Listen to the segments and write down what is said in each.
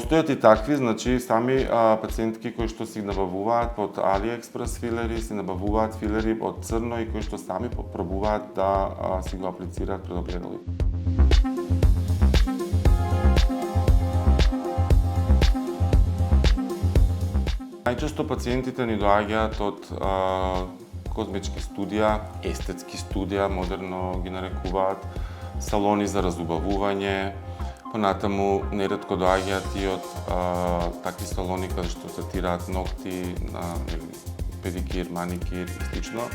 Постојат и такви, значи сами пациентки кои што си набавуваат под AliExpress филери, си набавуваат филери од црно и кои што сами пробуваат да си го аплицираат пред огледали. Најчесто пациентите ни доаѓаат од козмечки студија, естетски студија, модерно ги нарекуваат, салони за разубавување, понатаму неретко доаѓаат и од такви салони каде што третираат ногти, педикир, маникир и слично.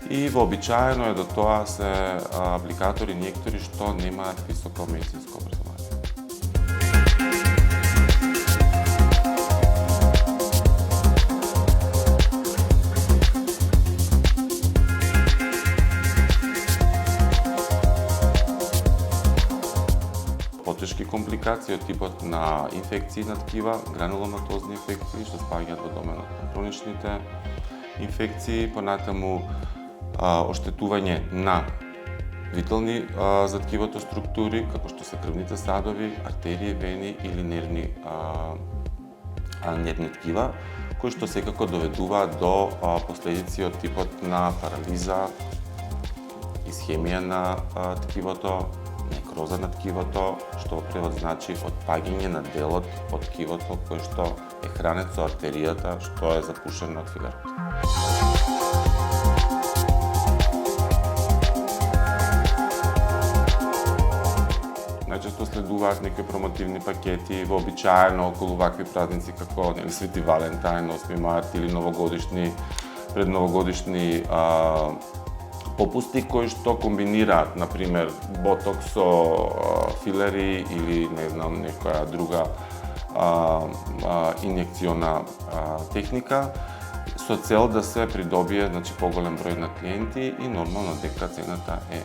И вообичаено е да тоа се апликатори, инјектори што немаат високо медицинско образование. Потешки компликации од типот на инфекции на ткива, грануломатозни инфекции, што спаѓаат во доменот на хроничните инфекции, понатаму оштетување на витални за ткивото структури, како што се крвните садови, артерии, вени или нервни ткива, кои што секако доведуваат до последици од типот на парализа, исхемија на ткивото, некроза на ткивото, што во превод значи отпаѓање на делот од ткивото кој што е хранет со артеријата што е запушена од филерот. Најчесто следуваат некои промотивни пакети, вообичаено околу вакви празници како Свети Валентајн, 8 март или предновогодишни попусти кои што комбинираат, например, ботокс со филери или некоја друга инјекциона техника со цел да се придобие поголем број на клиенти и нормално дека цената е,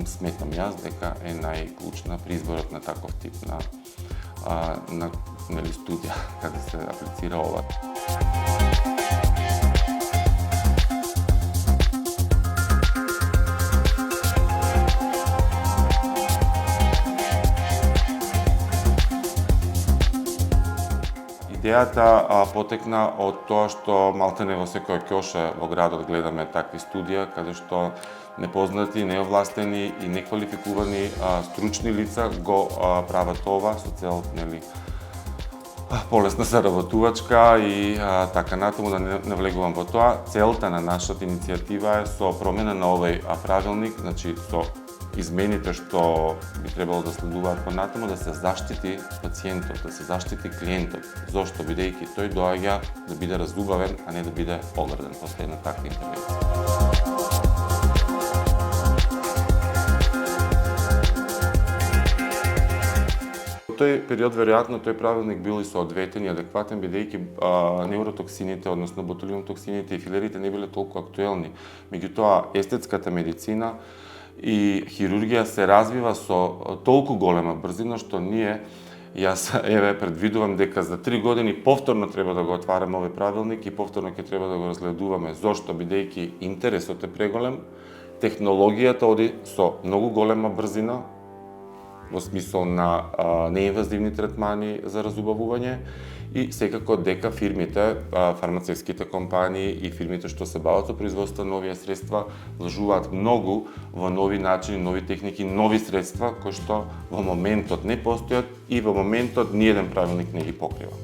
сметам јас, дека е најклучна при изборот на таков тип на студија каде се аплицира ова. Идејата потекна од тоа што малтене во секоја ќоша во градот гледаме такви студија, каде што непознати, неовластени и неквалификувани стручни лица го прават ова со цел полесна заработувачка и така натаму, да не влегувам во тоа. Целта на нашата иницијатива е со промена на овој правилник, значи со измените што би требало да следуваат понатаму, да се заштити пациентот, да се заштити клиентот. Зошто? Бидејќи тој доаѓа да биде разубавен, а не да биде ограден после една таква интервенција. Во тој период, веројатно, тој правилник бил и соодветен и адекватен, бидејќи неуротоксините, односно ботулинотоксините и филерите не биле толку актуелни. Меѓутоа, естетската медицина и хирургија се развива со толку голема брзина што јас предвидувам дека за 3 години повторно треба да го отвараме овој правилник и повторно ќе треба да го разгледуваме. Зошто? Бидејќи интересот е преголем, технологијата оди со многу голема брзина во смисол на неинвазивни третмани за разубавување и секако дека фирмите, фармацевските компании и фирмите што се бават со производство на овие средства вложуваат многу во нови начини, нови техники, нови средства кои што во моментот не постојат и во моментот ниеден правилник не ги покрива.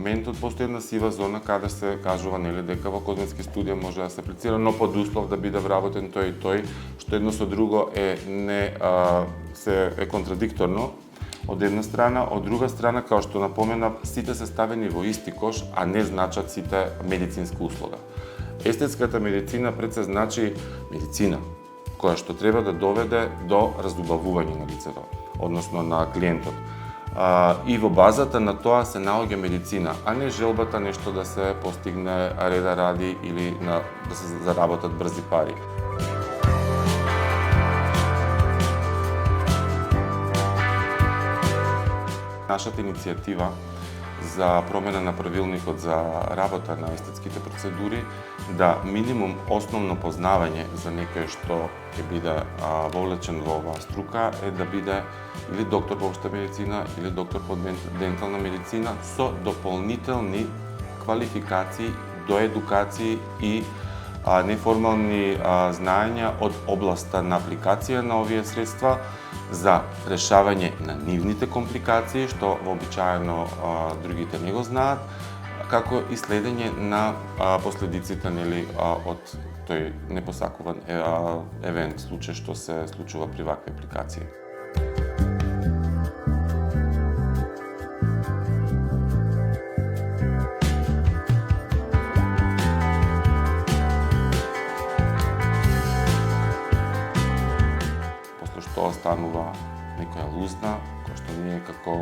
Моментот постои една сива зона каде се кажува дека во козметски студија може да се аплицира, но под услов да биде вработен тој и тој, што едно со друго е контрадикторно од една страна, од друга страна, како што напоменав, сите се ставени во исти кош, а не значат сите медицинска услуга. Естетската медицина пред се значи медицина, која што треба да доведе до разубавување на лицето, односно на клиентот. И во базата на тоа се наоѓа медицина, а не желбата нешто да се постигне реда ради или да се заработат брзи пари. Нашата иницијатива за промена на правилникот за работа на естетските процедури, да минимум основно познавање за некој што ќе биде вовлечен во оваа струка е да биде или доктор по општа медицина или доктор по дентална медицина со дополнителни квалификации, доедукации и неформални знаења од областа на апликација на овие средства за решавање на нивните компликации, што вообичаено другите не го знаат, како и следење на последиците од тој непосакуван евент, случај што се случува при вакви апликации. Што останува некоја лузна, која што ние како,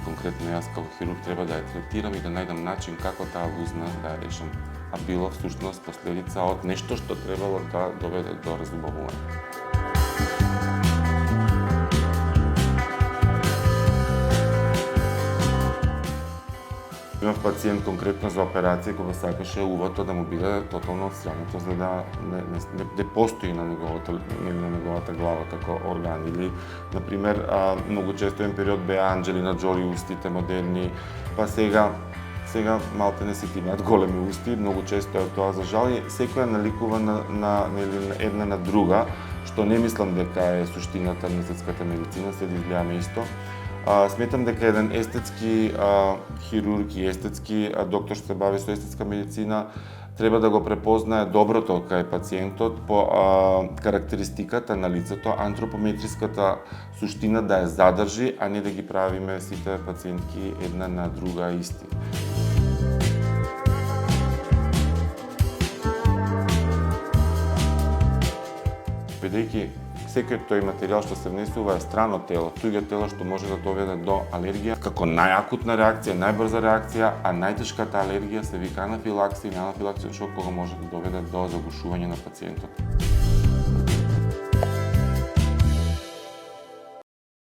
конкретно јас како хирург треба да ја третирам и да најдам начин како таа лузна да ја решам, а било всушност последица од нешто што требало да доведе до разубавување. Имав пациент конкретно за операција кога сакаше увото да му биде тотално отстрането за да не постои на неговата глава како орган. Или, например, многу често еден период беа Анџелина Џоли устите модерни, па сега малте не сите имаат големи усти, многу често е тоа за жал и секоја наликува на една на друга, што не мислам дека е суштината на естетската медицина, се изгледаме исто. Сметам дека еден естетски хирург и естетски доктор што се бави со естетска медицина треба да го препознае доброто кај пациентот по карактеристиката на лицето, антропометриската суштина да ја задржи, а не да ги правиме сите пациентки една на друга исти. Бидејќи секој тој материјал што се внесува е страно тело, туѓо тело што може да доведе до алергија, како најакутна реакција, најбрза реакција, а најтешката алергија се вика анафилаксија или анафилаксиен шок кога може да доведе до заглушување на пациентот.